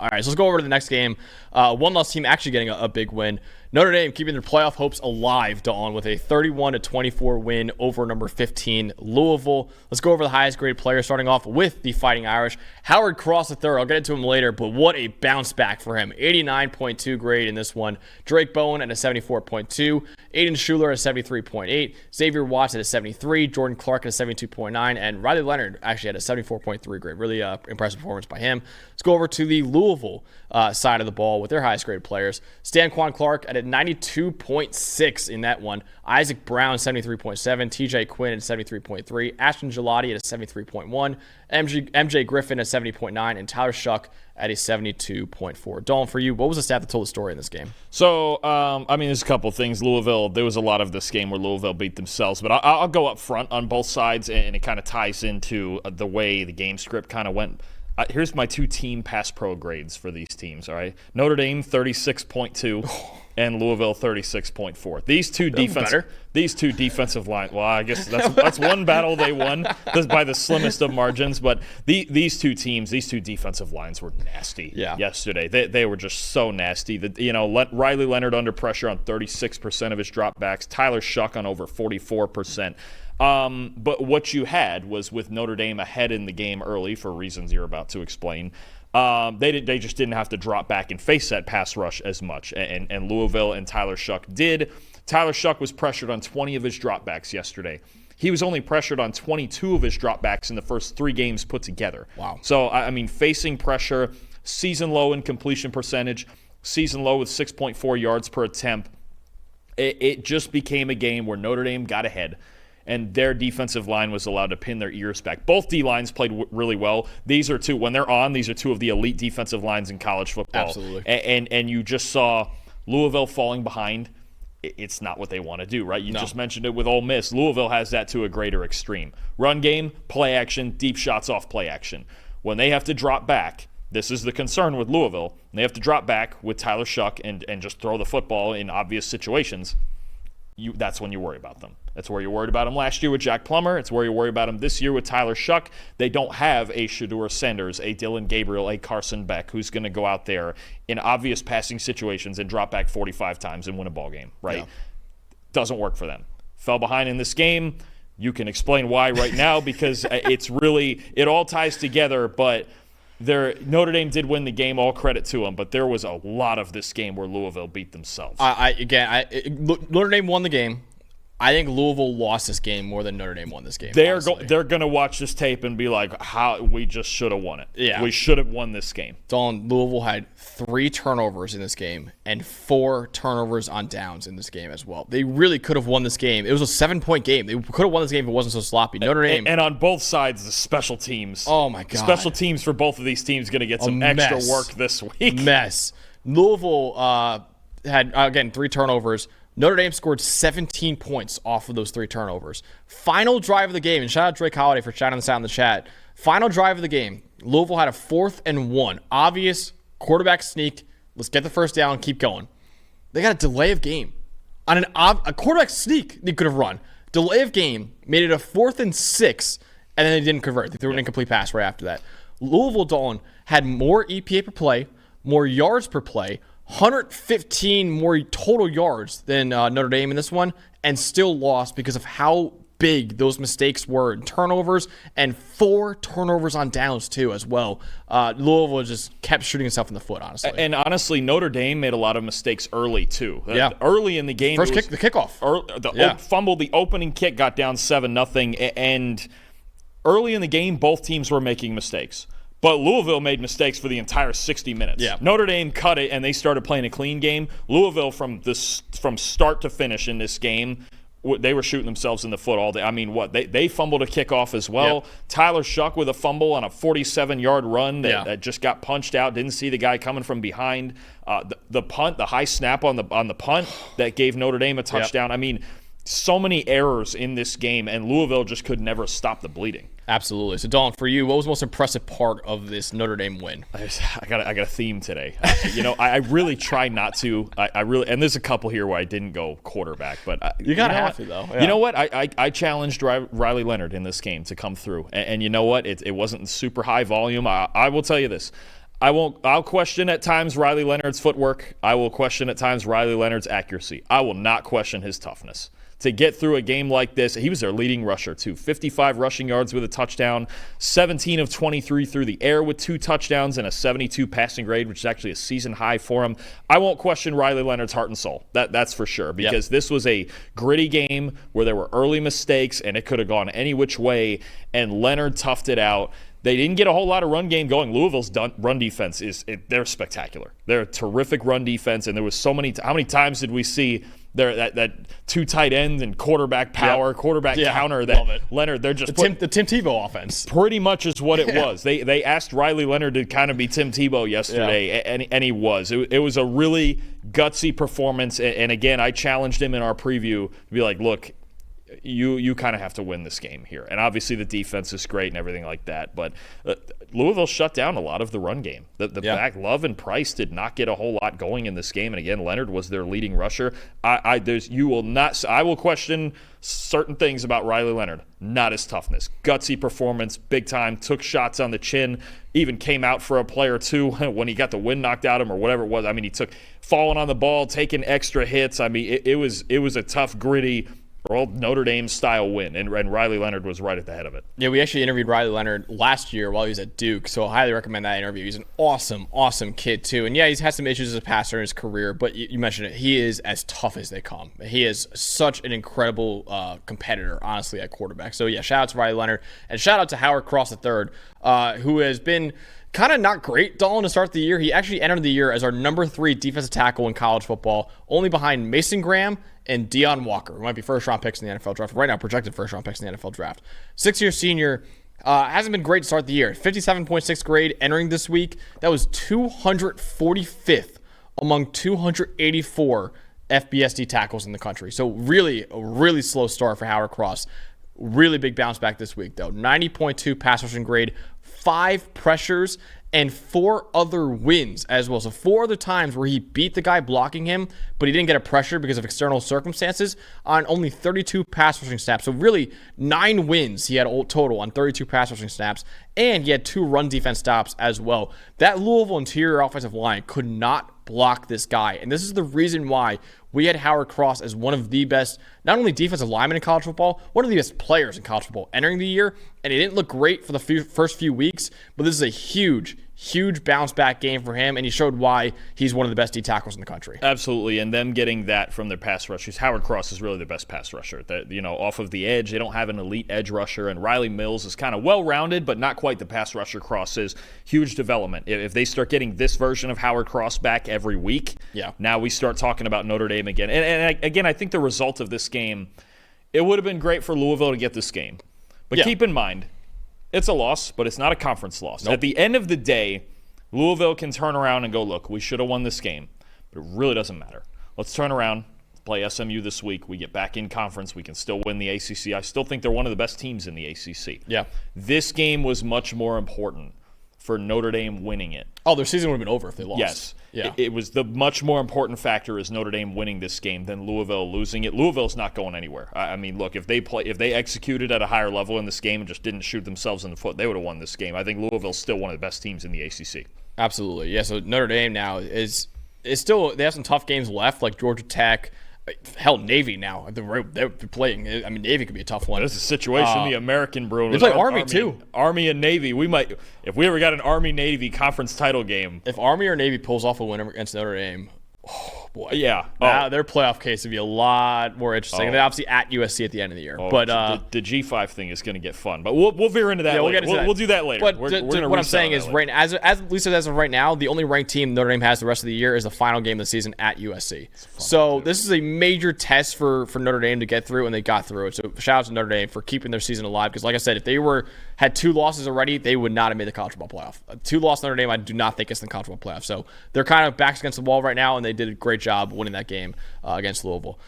All right, so let's go over to the next game. One loss team actually getting a big win. Notre Dame keeping their playoff hopes alive, Dalton, with a 31-24 win over number 15 Louisville. Let's go over the highest graded player, starting off with the Fighting Irish. Howard Cross III, I'll get into him later, but what a bounce back for him. 89.2 grade in this one. Drake Bowen at a 74.2. Aiden Schuler at a 73.8. Xavier Watts at a 73. Jordan Clark at a 72.9. And Riley Leonard actually had a 74.3 grade. Really impressive performance by him. Let's go over to the Louisville side of the ball with their highest graded players. Stanquan Clark at a 92.6 in that one. Isaac Brown 73.7. TJ Quinn at 73.3. Ashton Gelati at a 73.1. MJ Griffin at 70.9. And Tyler Shuck at a 72.4. Dalton, for you, what was the stat that told the story in this game? So, there's a couple things. Louisville, there was a lot of this game where Louisville beat themselves, but I'll go up front on both sides, and it kind of ties into the way the game script kind of went. Here's my two team pass pro grades for these teams, all right? Notre Dame, 36.2, and Louisville, 36.4. These two defensive line. Well, I guess that's one battle they won by the slimmest of margins, but these two defensive lines were nasty yesterday. They were just so nasty. Riley Leonard under pressure on 36% of his dropbacks, Tyler Shuck on over 44%. But what you had was, with Notre Dame ahead in the game early for reasons you're about to explain, they just didn't have to drop back and face that pass rush as much, and Louisville and Tyler Shuck did. Tyler Shuck was pressured on 20 of his dropbacks yesterday. He was only pressured on 22 of his dropbacks in the first 3 games put together. Wow. So, facing pressure, season low in completion percentage, season low with 6.4 yards per attempt. It just became a game where Notre Dame got ahead, and their defensive line was allowed to pin their ears back. Both D-lines played really well. These are two of the elite defensive lines in college football. Absolutely. And you just saw Louisville falling behind. It's not what they want to do, right? You just mentioned it with Ole Miss. Louisville has that to a greater extreme. Run game, play action, deep shots off play action. When they have to drop back, this is the concern with Louisville. They have to drop back with Tyler Shuck and just throw the football in obvious situations. That's when you worry about them. That's where you worried about them last year with Jack Plummer. It's where you worry about them this year with Tyler Shuck. They don't have a Shedeur Sanders, a Dylan Gabriel, a Carson Beck who's going to go out there in obvious passing situations and drop back 45 times and win a ball game, right? Yeah. Doesn't work for them. Fell behind in this game. You can explain why right now, because it all ties together, but Notre Dame did win the game, all credit to them, but there was a lot of this game where Louisville beat themselves. Notre Dame won the game. I think Louisville lost this game more than Notre Dame won this game. They're going to watch this tape and be like, "How we just should have won it. Yeah, we should have won this game." Louisville had 3 turnovers in this game and 4 turnovers on downs in this game as well. They really could have won this game. It was a 7-point game. They could have won this game if it wasn't so sloppy. Notre Dame, and on both sides, the special teams. Oh my God, special teams for both of these teams going to get some extra work this week. Louisville had again 3 turnovers. Notre Dame scored 17 points off of those 3 turnovers. Final drive of the game, and shout out Drake Holiday for shouting this out in the chat. Final drive of the game, Louisville had a 4th and 1. Obvious quarterback sneak. Let's get the first down, keep going. They got a delay of game. On a quarterback sneak they could have run. Delay of game made it a 4th and 6, and then they didn't convert. They threw an incomplete pass right after that. Louisville, Dalton, had more EPA per play, more yards per play, 115 more total yards than Notre Dame in this one, and still lost because of how big those mistakes were in turnovers, and 4 turnovers on downs too as well. Louisville just kept shooting itself in the foot, honestly. And honestly, Notre Dame made a lot of mistakes early too. Yeah. Early in the game. The kickoff. Fumble, the opening kick got down 7-0, and early in the game, both teams were making mistakes. But Louisville made mistakes for the entire 60 minutes. Yeah. Notre Dame cut it, and they started playing a clean game. Louisville, from start to finish in this game, they were shooting themselves in the foot all day. They fumbled a kickoff as well. Yep. Tyler Shuck with a fumble on a 47-yard run that just got punched out. Didn't see the guy coming from behind. The punt, the high snap on the punt that gave Notre Dame a touchdown. Yep. So many errors in this game, and Louisville just could never stop the bleeding. Absolutely. So, Dalton, for you, what was the most impressive part of this Notre Dame win? I got a theme today. I really try not to. I really, and there's a couple here where I didn't go quarterback, but you gotta have to though. Yeah. You know what? I challenged Riley Leonard in this game to come through, and you know what? It wasn't super high volume. I will tell you this. I'll question at times Riley Leonard's footwork. I will question at times Riley Leonard's accuracy. I will not question his toughness. To get through a game like this, he was their leading rusher too. 55 rushing yards with a touchdown, 17 of 23 through the air with 2 touchdowns, and a 72 passing grade, which is actually a season high for him. I won't question Riley Leonard's heart and soul. That's for sure, because this was a gritty game where there were early mistakes and it could have gone any which way, and Leonard toughed it out. They didn't get a whole lot of run game going. Louisville's run defense they're spectacular. They're a terrific run defense, and there was how many times did we see that 2 tight ends and quarterback power, quarterback counter that Leonard, they're just the Tim Tebow offense. Pretty much is what it was. They asked Riley Leonard to kind of be Tim Tebow yesterday, and he was. It was a really gutsy performance, and again, I challenged him in our preview to be like, look, you kind of have to win this game here. And obviously the defense is great and everything like that, but Louisville shut down a lot of the run game. The back, Love and Price did not get a whole lot going in this game, and again, Leonard was their leading rusher. I will question certain things about Riley Leonard, not his toughness. Gutsy performance, big time, took shots on the chin, even came out for a play or two when he got the wind knocked out of him or whatever it was. I mean, he took falling on the ball, taking extra hits. I mean, it was a tough, gritty, old Notre Dame style win, and Riley Leonard was right at the head of it. Yeah, we actually interviewed Riley Leonard last year while he was at Duke, so I highly recommend that interview. He's an awesome kid too, and yeah, he's had some issues as a passer in his career, but you mentioned it, he is as tough as they come. He is such an incredible competitor, honestly, at quarterback. So yeah, shout out to Riley Leonard, and shout out to Howard Cross III, who has been kind of not great, Dalton, to start the year. He actually entered the year as our number 3 defensive tackle in college football, only behind Mason Graham and Deion Walker, who might be first-round picks in the NFL draft. Right now, projected first-round picks in the NFL draft. 6-year senior, hasn't been great to start the year. 57.6 grade entering this week. That was 245th among 284 FBS tackles in the country. So really, a really slow start for Howard Cross. Really big bounce back this week, though. 90.2 pass rushing grade, 5 pressures, and 4 other wins as well. So 4 other times where he beat the guy blocking him, but he didn't get a pressure because of external circumstances on only 32 pass rushing snaps. So really 9 wins he had total on 32 pass rushing snaps, and he had 2 run defense stops as well. That Louisville interior offensive line could not block this guy, and this is the reason why we had Howard Cross as one of the best, not only defensive linemen in college football, one of the best players in college football entering the year. And it didn't look great for the first few weeks, but this is a huge bounce back game for him, and he showed why he's one of the best D tackles in the country. Absolutely, and them getting that from their pass rushers. Howard Cross is really their best pass rusher. Off of the edge, they don't have an elite edge rusher, and Riley Mills is kind of well-rounded, but not quite the pass rusher Cross is. Huge development. If they start getting this version of Howard Cross back every week, now we start talking about Notre Dame again. And again, I think the result of this game, it would have been great for Louisville to get this game. But keep in mind, it's a loss, but it's not a conference loss. Nope. At the end of the day, Louisville can turn around and go, look, we should have won this game. But it really doesn't matter. Let's turn around, play SMU this week. We get back in conference. We can still win the ACC. I still think they're one of the best teams in the ACC. Yeah. This game was much more important for Notre Dame winning it. Oh, their season would have been over if they lost. Yes. Yeah. It was the much more important factor is Notre Dame winning this game than Louisville losing it. Louisville's not going anywhere. I mean, look, if they executed at a higher level in this game and just didn't shoot themselves in the foot, they would have won this game. I think Louisville's still one of the best teams in the ACC. Absolutely. Yeah, so Notre Dame now is still, they have some tough games left, like Georgia Tech. Hell, Navy now. They're playing. I mean, Navy could be a tough one. There's a situation the American Brewers. They play Army too. Army and Navy. We might, if we ever got an Army-Navy conference title game. If Army or Navy pulls off a win against Notre Dame, oh boy. Yeah. Their playoff case would be a lot more interesting. And they're obviously at USC at the end of the year. But the G5 thing is going to get fun. But we'll veer into that later. We'll do that later. But what I'm saying is, right now, as Lisa says, right now, the only ranked team Notre Dame has the rest of the year is the final game of the season at USC. So this is a major test for Notre Dame to get through, and they got through it. So shout out to Notre Dame for keeping their season alive. Because like I said, if they had 2 losses already, they would not have made the college football playoff. 2-loss Notre Dame, I do not think it's in the college football playoff. So they're kind of backs against the wall right now, and they did a great job winning that game against Louisville.